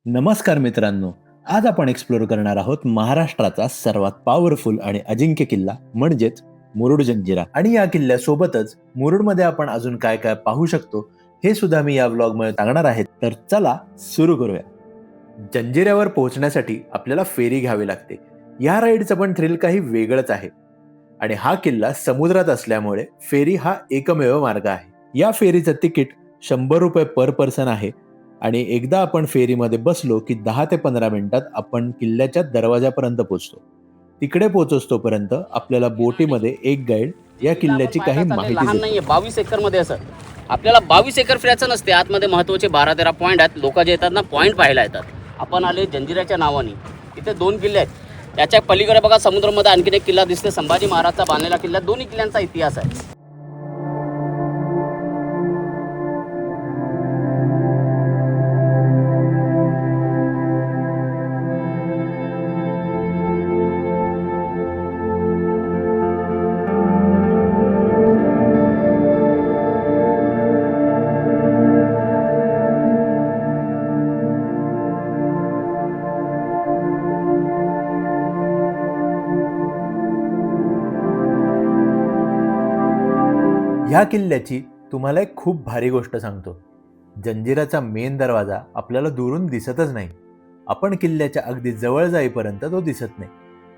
नमस्कार मित्रांनो. आज आपण एक्सप्लोर करणार आहोत महाराष्ट्राचा सर्वात पॉवरफुल आणि अजिंक्य किल्ला म्हणजेच मुरुड जंजिरा. आणि या किल्ल्यासोबतच मुरुडमध्ये आपण अजून काय काय पाहू शकतो हे सुद्धा मी या व्लॉग मध्ये सांगणार आहे. तर चला सुरू करूया. जंजिऱ्यावर पोहोचण्यासाठी आपल्याला फेरी घ्यावी लागते. या राईडचं पण थ्रिल काही वेगळंच आहे. आणि हा किल्ला समुद्रात असल्यामुळे फेरी हा एकमेव मार्ग आहे. या फेरीचं तिकीट 100 रुपये पर पर्सन आहे. आणि एकदा आपण फेरीमध्ये बसलो की 10 ते 15 मिनिटात आपण किल्ल्याच्या दरवाजापर्यंत पोहोचतो. तिकडे पोहोचतोपर्यंत आपल्याला बोटीमध्ये एक गाईड या किल्ला आपण किल्ल्याची काही पाहायला चालले, माहिती लहान देतो. नाहीये. 22 एकर मध्ये असं आपल्याला 22 एकर फिरायचं नसते. आतमध्ये महत्त्वाचे 12-13 पॉईंट आहेत. लोक जे येतात ना पॉईंट पाहायला येतात. आपण आले जंजिऱ्याच्या नावाने. इथे 2 किल्ले आहेत. त्याच्या पलीकडे बघा समुद्रामध्ये आणखीन एक किल्ला दिसते. संभाजी महाराजचा बांधलेला किल्ला. दोन्ही किल्ल्यांचा इतिहास आहे. ह्या किल्ल्याची तुम्हाला एक खूप भारी गोष्ट सांगतो. जंजिराचा मेन दरवाजा आपल्याला दुरून दिसतच नाही. आपण किल्ल्याच्या अगदी जवळ जाईपर्यंत तो दिसत नाही.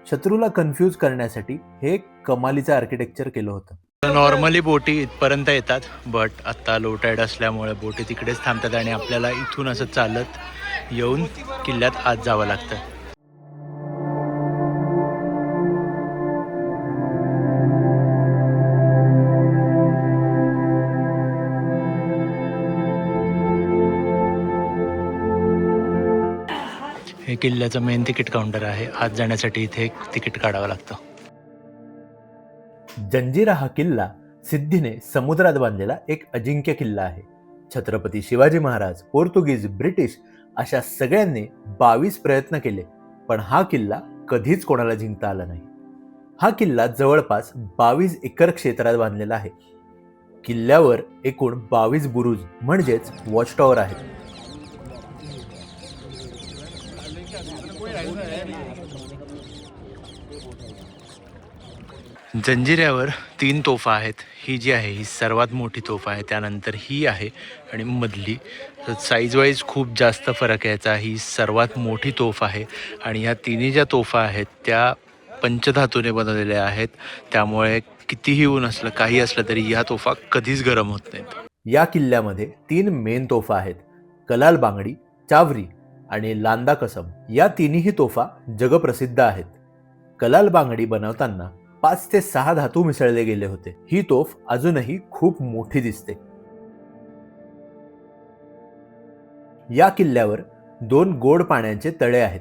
शत्रूला कन्फ्यूज करण्यासाठी हे एक कमालीचं आर्किटेक्चर केलं होतं. नॉर्मली बोटी इथपर्यंत येतात, बट आत्ता लो टाईड असल्यामुळे बोटी तिकडेच थांबतात आणि आपल्याला इथून असं चालत येऊन किल्ल्यात आत जावं लागतं. हे किल्ल्याचं मेन तिकीट काउंटर आहे. आत जाण्यासाठी इथे एक तिकीट काढावं लागतं. जंजिरा हा किल्ला सिद्धीने समुद्रात बांधलेला एक अजिंक्य किल्ला आहे. छत्रपती शिवाजी महाराज, पोर्तुगीज, ब्रिटिश अशा सगळ्यांनी 22 प्रयत्न केले, पण हा किल्ला कधीच कोणाला जिंकता आला नाही. हा किल्ला जवळपास 22 एकर क्षेत्रात बांधलेला आहे. किल्ल्यावर एकूण 22 बुरुज म्हणजेच वॉच टॉवर आहेत. जंजिऱ्यावर 3 तोफा आहेत. ही जी आहे ही सर्वात मोठी तोफ आहे, त्यानंतर ही आहे आणि मधली. साईज वाईज खूप जास्त फरक याचा. ही सर्वात मोठी तोफ आहे आणि ह्या तिन्ही ज्या तोफा आहेत त्या पंचधातूने बनवलेल्या आहेत. त्यामुळे कितीही ऊन असलं काही असलं तरी ह्या तोफा कधीच गरम होत नाहीत. या किल्ल्यामध्ये 3 मेन तोफा आहेत. कलाल बांगडी, चावरी आणि लांदा कसम या तिन्ही तोफा जगप्रसिद्ध आहेत. कलाल बांगडी बनवताना 5 ते 6 धातू मिसळले गेले होते. ही तोफ अजूनही खूप मोठी दिसते. या किल्ल्यावर 2 गोड पाण्याचे तळे आहेत.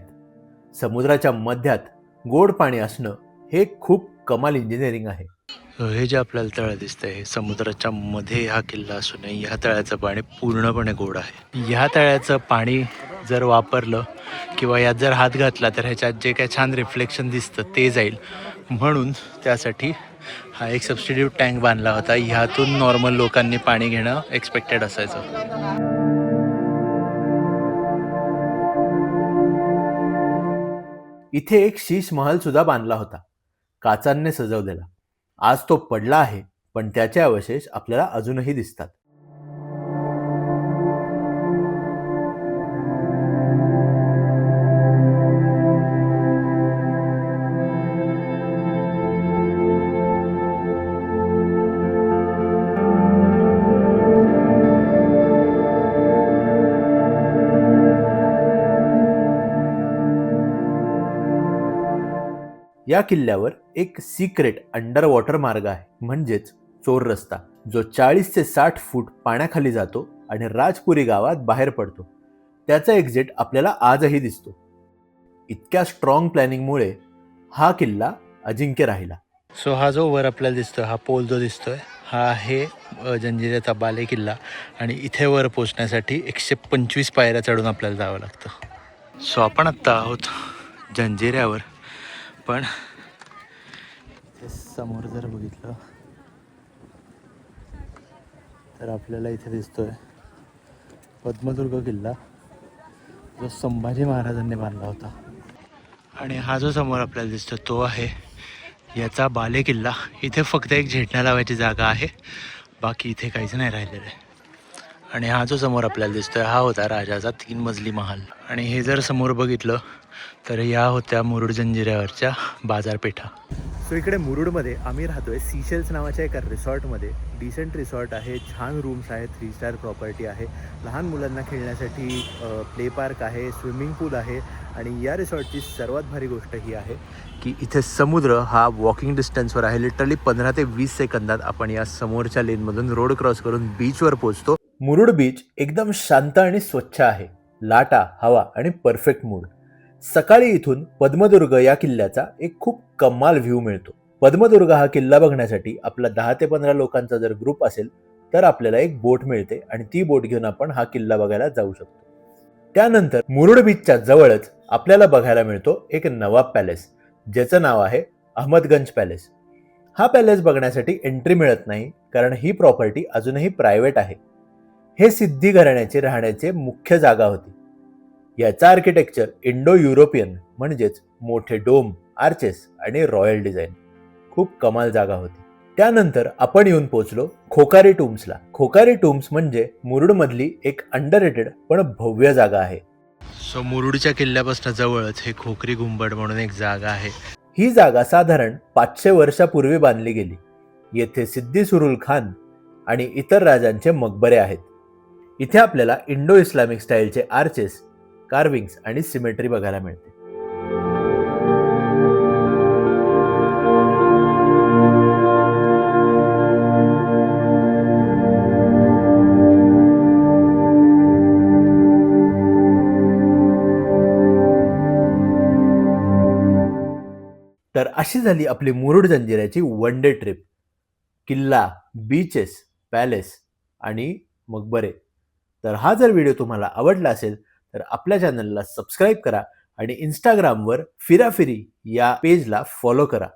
समुद्राच्या मध्यात गोड पाणी असणं हे खूप कमाल इंजिनिअरिंग आहे. हे जे आपल्याला तळं दिसतंय हे समुद्राच्या मध्ये हा किल्ला असूनही ह्या तळ्याचं पाणी पूर्णपणे गोड आहे. ह्या तळ्याचं पाणी जर वापरलं किंवा यात जर हात घातला तर ह्याच्यात जे काय छान रिफ्लेक्शन दिसतं ते जाईल, म्हणून त्यासाठी हा एक सबस्टिट्यूट टँक बांधला होता. ह्यातून नॉर्मल लोकांनी पाणी घेणं एक्सपेक्टेड असायचं. इथे एक शीश महल सुद्धा बांधला होता, काचांनी सजवलेला. आज तो पडला आहे, पण त्याचे अवशेष आपल्याला अजूनही दिसतात. या किल्ल्यावर एक सिक्रेट अंडर वॉटर मार्ग आहे, म्हणजेच चोर रस्ता, जो 40 ते 60 फूट पाण्याखाली जातो आणि राजपुरी गावात बाहेर पडतो. त्याचा एक्झिट आपल्याला आजही दिसतो. इतक्या स्ट्रॉंग प्लॅनिंगमुळे हा किल्ला अजिंक्य राहिला. सो हा जो वर आपल्याला दिसतोय, हा पोल जो दिसतोय, हा आहे जंजिऱ्याचा बाले किल्ला आणि इथे वर पोचण्यासाठी 125 पायऱ्या चढून आपल्याला जावं लागतं. सो आपण आत्ता आहोत जंजिऱ्यावर, पण समोर जर बघितलं तर आपल्याला इथे दिसतोय पद्मदुर्ग किल्ला. जो संभाजी महाराजांनी बांधला होता. आणि हा जो समोर आपल्याला दिसतो तो आहे याचा बाले किल्ला. इथे फक्त एक झेंडा लावायची जागा आहे, बाकी इथे काहीच नाही राहिलेलं आहे. आणि हा जो समोर आपल्याला दिसतोय हा होता राजाचा 3 मजली महाल. आणि हे जर समोर बघितलं तर या होत्या मुरुड जंजिऱ्यावरच्या बाजारपेठा. सो इकडे मुरुडमध्ये आम्ही राहतोय सीशेल्स नावाच्या एका रिसॉर्टमध्ये. डिसेंट रिसॉर्ट आहे, छान रूम्स आहेत, 3 स्टार प्रॉपर्टी आहे, लहान मुलांना खेळण्यासाठी प्ले पार्क आहे, स्विमिंग पूल आहे. आणि या रिसॉर्टची सर्वात भारी गोष्ट ही आहे की इथे समुद्र हा वॉकिंग डिस्टन्सवर आहे. लिटरली 15 ते 20 सेकंदात आपण या समोरच्या लेनमधून रोड क्रॉस करून बीचवर पोहोचतो. मुरुड बीच एकदम शांत आणि स्वच्छ आहे. लाटा, हवा आणि परफेक्ट मूड. सकाळी इथून पद्मदुर्ग या किल्ल्याचा एक खूप कमाल व्ह्यू मिळतो. पद्मदुर्ग हा किल्ला बघण्यासाठी आपला 10 ते 15 लोकांचा जर ग्रुप असेल तर आपल्याला एक बोट मिळते आणि ती बोट घेऊन आपण हा किल्ला बघायला जाऊ शकतो. त्यानंतर मुरुड बीचच्या जवळच आपल्याला बघायला मिळतो एक नवाब पॅलेस, ज्याचं नाव आहे अहमदगंज पॅलेस. हा पॅलेस बघण्यासाठी एंट्री मिळत नाही, कारण ही प्रॉपर्टी अजूनही प्रायव्हेट आहे. हे सिद्धी घराण्याचे राहण्याचे मुख्य जागा होती. याचा आर्किटेक्चर इंडो युरोपियन म्हणजेच मोठे डोम, आर्चेस आणि रॉयल डिझाईन. खूप कमाल जागा होती. त्यानंतर आपण येऊन पोहोचलो खोकारी टूम्सला. खोकारी टूम्स म्हणजे मुरुडमधली एक अंडररेटेड पण भव्य जागा आहे. सो मुरुडच्या किल्ल्यापासून जवळच हे खोकरी गुंबड म्हणून एक जागा आहे. ही जागा साधारण 500 वर्षापूर्वी बांधली गेली. येथे सिद्दी सुरुल खान आणि इतर राजांचे मकबरे आहेत. इथे आपल्याला इंडो इस्लामिक स्टाईलचे आर्चेस, कार्विंग्स आणि सिमेट्री बघायला मिळते. तर अशी झाली आपली मुरुड जंजिऱ्याची 1 डे ट्रिप. किल्ला, बीचेस, पॅलेस आणि मकबरे. तर हा जर व्हिडिओ तुम्हाला आवडला असेल तर आपल्या चॅनलला सबस्क्राईब करा आणि इंस्टाग्रामवर फिराफिरी या पेजला फॉलो करा.